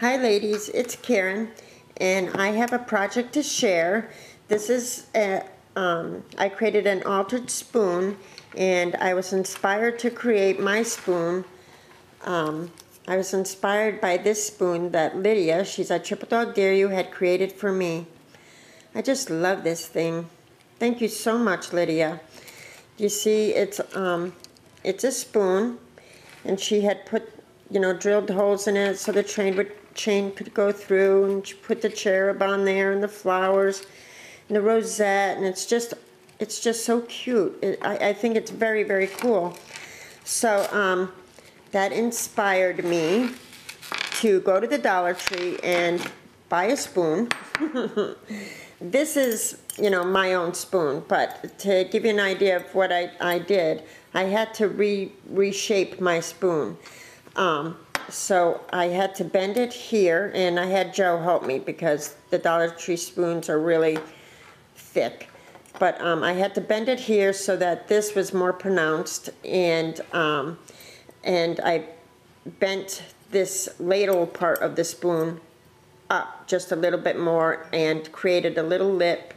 Hi ladies, it's Karen, and I have a project to share. This is I created an altered spoon, and I was inspired to create my spoon. I was inspired by this spoon that Lydia, she's a Triple Dog Dare You, had created for me. I just love this thing. Thank you so much, Lydia. You see, it's a spoon, and she had put, drilled holes in it so the chain could go through, and she put the cherub on there and the flowers and the rosette, and it's just so cute. I think it's very, very cool. So that inspired me to go to the Dollar Tree and buy a spoon. This is, my own spoon, but to give you an idea of what I did, I had to reshape my spoon. So I had to bend it here, and I had Joe help me because the Dollar Tree spoons are really thick. But I had to bend it here so that this was more pronounced, and I bent this ladle part of the spoon up just a little bit more and created a little lip,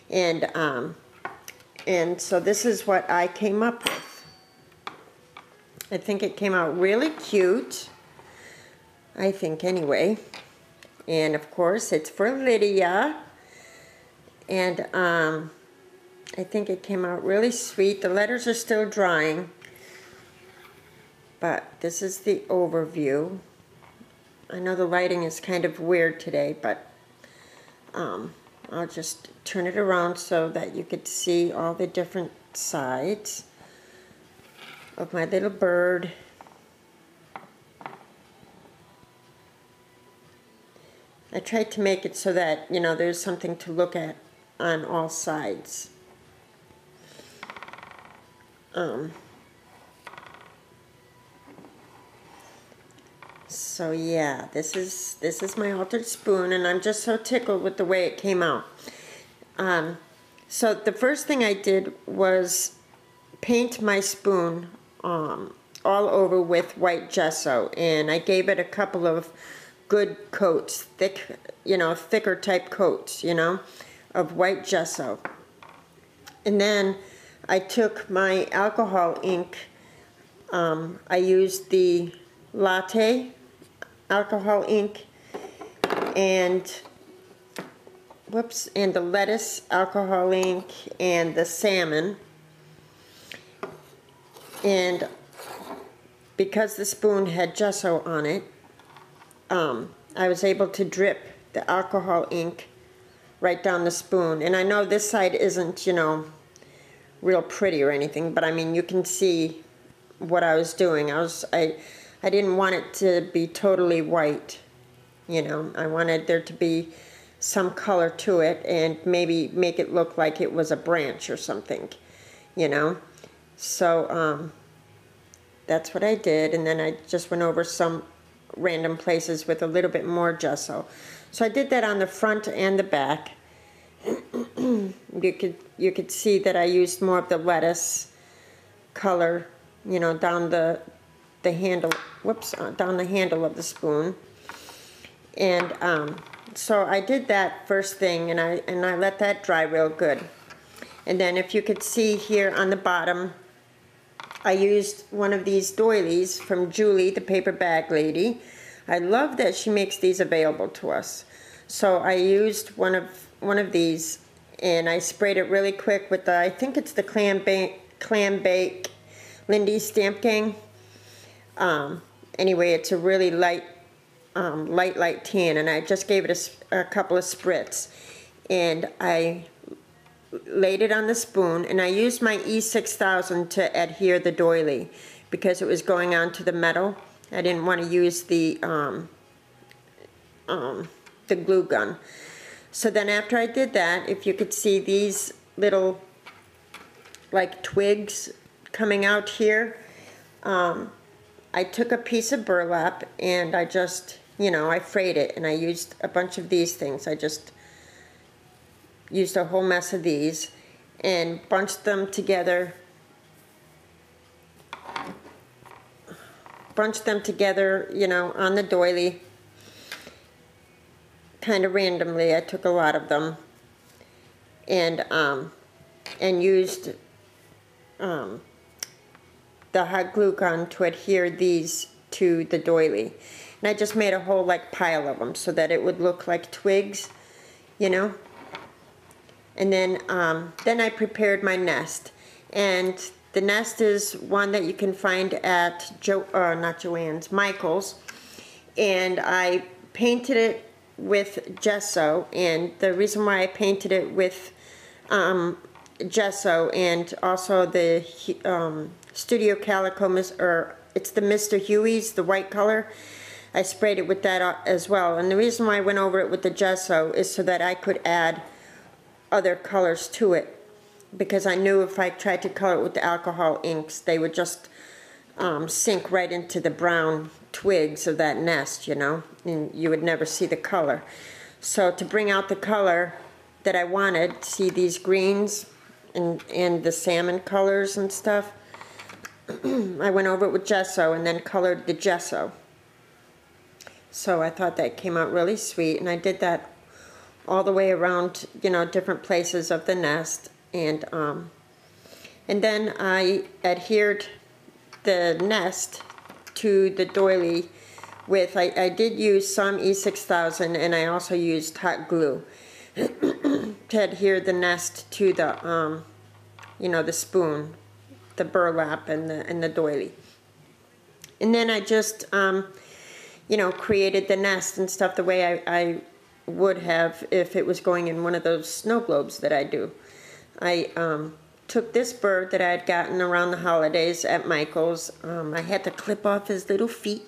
and so this is what I came up with. I think it came out really cute. I think anyway. And of course it's for Lydia, and I think it came out really sweet. The letters are still drying, but this is the overview. I know the lighting is kind of weird today, but I'll just turn it around so that you could see all the different sides of my little bird. I tried to make it so that, there's something to look at on all sides. So yeah, this is my altered spoon, and I'm just so tickled with the way it came out. So the first thing I did was paint my spoon all over with white gesso, and I gave it a couple of good coats, thicker type coats, of white gesso. And then I took my alcohol ink. I used the latte alcohol ink and the lettuce alcohol ink and the salmon, and because the spoon had gesso on it, I was able to drip the alcohol ink right down the spoon. And I know this side isn't, real pretty or anything, but I mean, you can see what I was doing. I didn't want it to be totally white, I wanted there to be some color to it and maybe make it look like it was a branch or something, So that's what I did, and then I just went over some random places with a little bit more gesso. So I did that on the front and the back. You could see that I used more of the lettuce color, down the handle, down the handle of the spoon. And so I did that first thing, and I let that dry real good. And then if you could see here on the bottom, I used one of these doilies from Julie, the paper bag lady. I love that she makes these available to us. So I used one of these, and I sprayed it really quick with I think it's the Clam Bake Lindy Stamp Gang. Anyway, it's a really light tan, and I just gave it a couple of spritz, and I laid it on the spoon, and I used my E6000 to adhere the doily because it was going on to the metal. I didn't want to use the glue gun. So then after I did that, if you could see these little like twigs coming out here, I took a piece of burlap and I just, I frayed it, and I used a bunch of these things. I just used a whole mess of these and bunched them together on the doily, kind of randomly. I took a lot of them and used the hot glue gun to adhere these to the doily. And I just made a whole like pile of them so that it would look like twigs, you know. And then I prepared my nest. And the nest is one that you can find at not Joann's, Michael's. And I painted it with gesso. And the reason why I painted it with gesso and also the Studio Calico, or it's the Mr. Huey's, the white color. I sprayed it with that as well. And the reason why I went over it with the gesso is so that I could add other colors to it, because I knew if I tried to color it with the alcohol inks, they would just sink right into the brown twigs of that nest, you know, and you would never see the color. So to bring out the color that I wanted, see these greens and the salmon colors and stuff, I went over it with gesso and then colored the gesso. So I thought that came out really sweet, and I did that all the way around, you know, different places of the nest. And then I adhered the nest to the doily with, I did use some E6000, and I also used hot glue to adhere the nest to the, you know, the spoon, the burlap, and the doily. And then I just, you know, created the nest and stuff the way I would have if it was going in one of those snow globes that I do. I took this bird that I had gotten around the holidays at Michael's. I had to clip off his little feet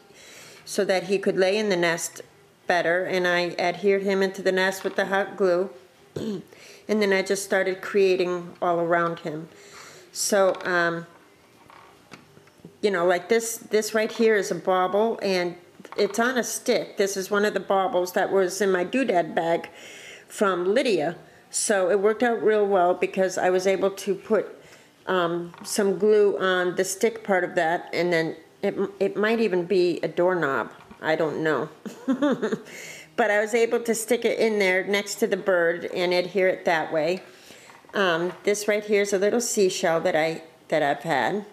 so that he could lay in the nest better, and I adhered him into the nest with the hot glue. And then I just started creating all around him. So, you know, like this right here is a bauble, and it's on a stick. This is one of the baubles that was in my doodad bag from Lydia. So it worked out real well because I was able to put some glue on the stick part of that, and then it might even be a doorknob. I don't know. But I was able to stick it in there next to the bird and adhere it that way. This right here is a little seashell that I've had.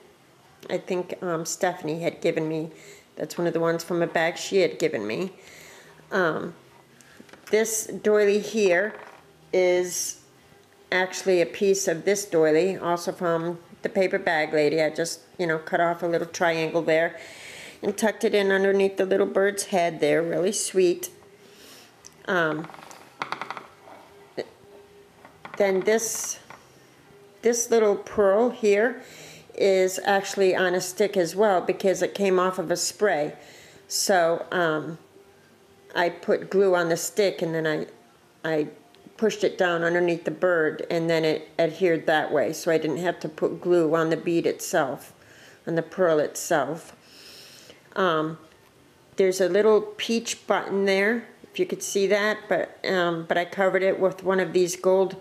I think Stephanie had given me. That's one of the ones from a bag she had given me. This doily here is actually a piece of this doily, also from the paper bag lady. I just, you know, cut off a little triangle there and tucked it in underneath the little bird's head there. Really sweet. Then this little pearl here is actually on a stick as well because it came off of a spray. So I put glue on the stick, and then I pushed it down underneath the bird, and then it adhered that way, so I didn't have to put glue on the bead itself, on the pearl itself. There's a little peach button there, if you could see that, but I covered it with one of these gold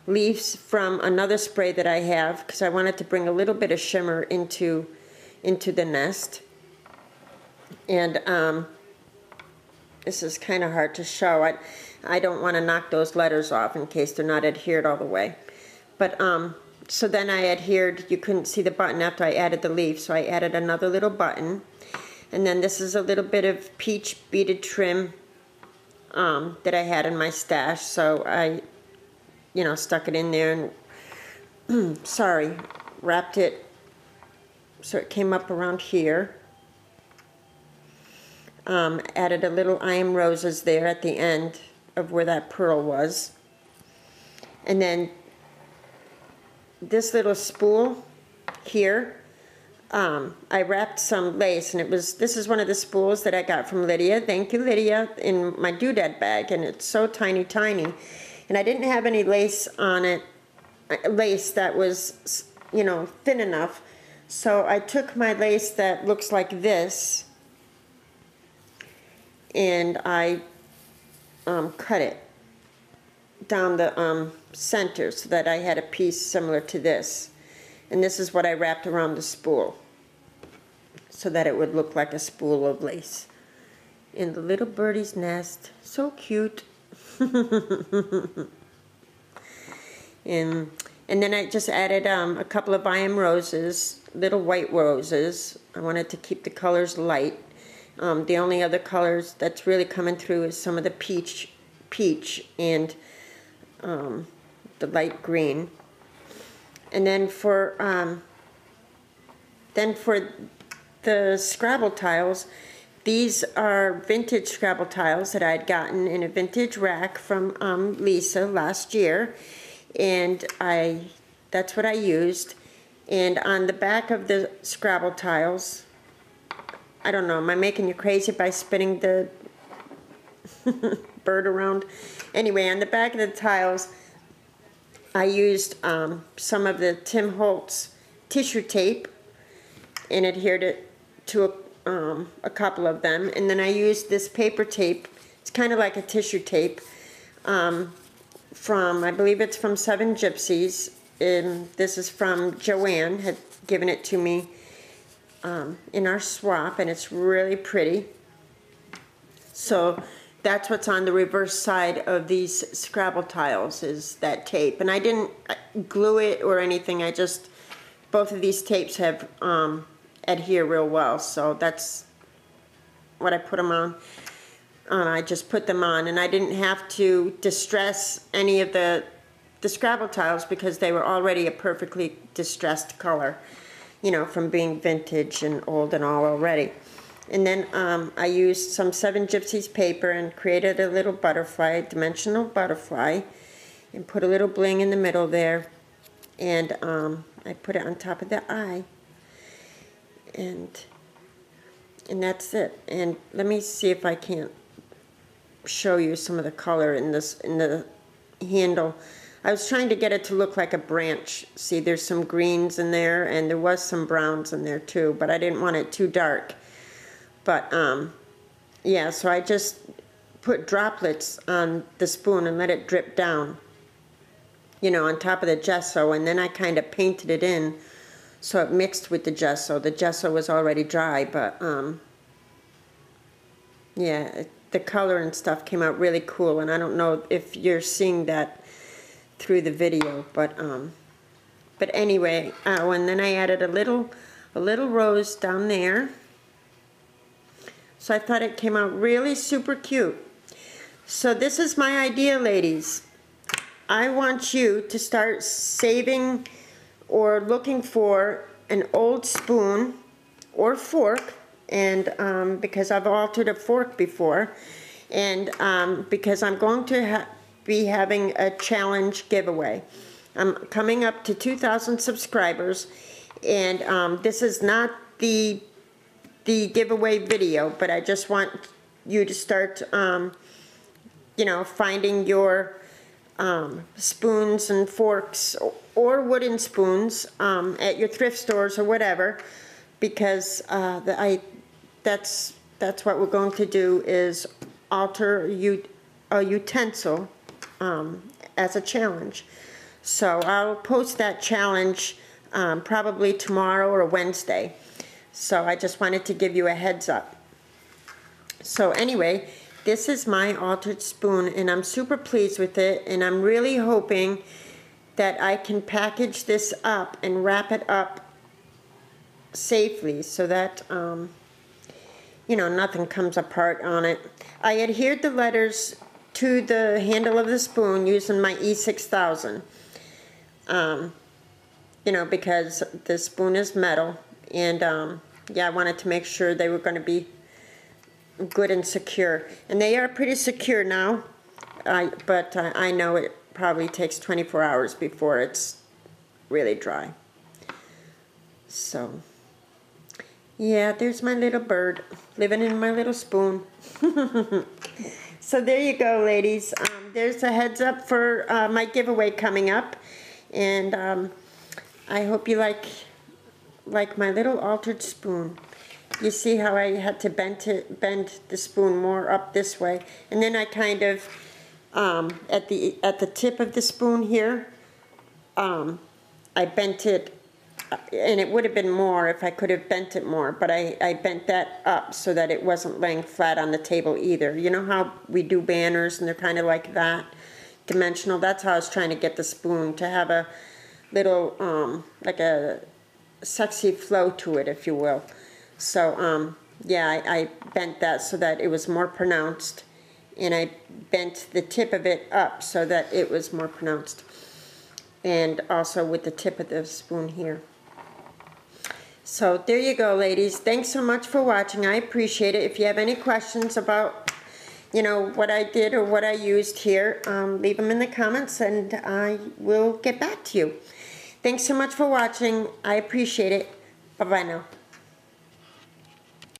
leaves from another spray that I have, because I wanted to bring a little bit of shimmer into the nest. And this is kind of hard to show. I don't want to knock those letters off in case they're not adhered all the way. But so then I adhered, you couldn't see the button after I added the leaf, so I added another little button. And then this is a little bit of peach beaded trim that I had in my stash, so I, you know, stuck it in there and wrapped it so it came up around here. Added a little iron roses there at the end of where that pearl was. And then this little spool here, I wrapped some lace, and this is one of the spools that I got from Lydia. Thank you, Lydia, in my doodad bag, and it's so tiny, tiny. And I didn't have any lace on it, lace that was, you know, thin enough. So I took my lace that looks like this, and I cut it down the center so that I had a piece similar to this. And this is what I wrapped around the spool so that it would look like a spool of lace. In the little birdie's nest, so cute. and then I just added a couple of IM roses, little white roses. I wanted to keep the colors light. The only other colors that's really coming through is some of the peach and the light green. And then for the Scrabble tiles, these are vintage Scrabble tiles that I'd gotten in a vintage rack from Lisa last year, and that's what I used. And on the back of the Scrabble tiles, I don't know, am I making you crazy by spinning the bird around? Anyway, on the back of the tiles, I used some of the Tim Holtz tissue tape and adhered it to a couple of them. And then I used this paper tape. It's kind of like a tissue tape from, I believe it's from Seven Gypsies. And this is from Joanne, had given it to me in our swap, and it's really pretty. So that's what's on the reverse side of these Scrabble tiles, is that tape. And I didn't glue it or anything. I just, both of these tapes have adhere real well. So that's what I put them on. I just put them on, and I didn't have to distress any of the Scrabble tiles because they were already a perfectly distressed color, you know, from being vintage and old and all already. And then I used some Seven Gypsies paper and created a little butterfly, dimensional butterfly, and put a little bling in the middle there. And I put it on top of the eye. And that's it. And let me see if I can't show you some of the color in the handle. I was trying to get it to look like a branch. See, there's some greens in there, and there was some browns in there too, but I didn't want it too dark. But yeah, so I just put droplets on the spoon and let it drip down, you know, on top of the gesso, and then I kind of painted it in so it mixed with the gesso. The gesso was already dry, but yeah, the color and stuff came out really cool, and I don't know if you're seeing that through the video, but anyway, and then I added a little rose down there. So I thought it came out really super cute. So this is my idea, ladies. I want you to start saving or looking for an old spoon or fork, and because I've altered a fork before, and because I'm going to be having a challenge giveaway. I'm coming up to 2,000 subscribers, and this is not the giveaway video, but I just want you to start, you know, finding your spoons and forks or wooden spoons at your thrift stores or whatever, because that's what we're going to do, is alter a utensil as a challenge. So I'll post that challenge probably tomorrow or Wednesday. So I just wanted to give you a heads up. So anyway, this is my altered spoon, and I'm super pleased with it, and I'm really hoping that I can package this up and wrap it up safely so that you know, nothing comes apart on it. I adhered the letters to the handle of the spoon using my E6000, you know, because the spoon is metal, and yeah, I wanted to make sure they were going to be good and secure, and they are pretty secure now, but I know it probably takes 24 hours before it's really dry. So yeah, there's my little bird living in my little spoon. So there you go, ladies. There's a heads up for my giveaway coming up, and I hope you like my little altered spoon. You see how I had to bend the spoon more up this way, and then I kind of at the tip of the spoon here, I bent it and it would have been more if I could have bent it more, but I bent that up so that it wasn't laying flat on the table either. You know how we do banners and they're kind of like that, dimensional? That's how I was trying to get the spoon to have a little, like a sexy flow to it, if you will. So, yeah, I bent that so that it was more pronounced, and I bent the tip of it up so that it was more pronounced, and also with the tip of the spoon here. So there you go, ladies. Thanks so much for watching. I appreciate it. If you have any questions about, you know, what I did or what I used here, leave them in the comments and I will get back to you. Thanks so much for watching. I appreciate it. Bye-bye now.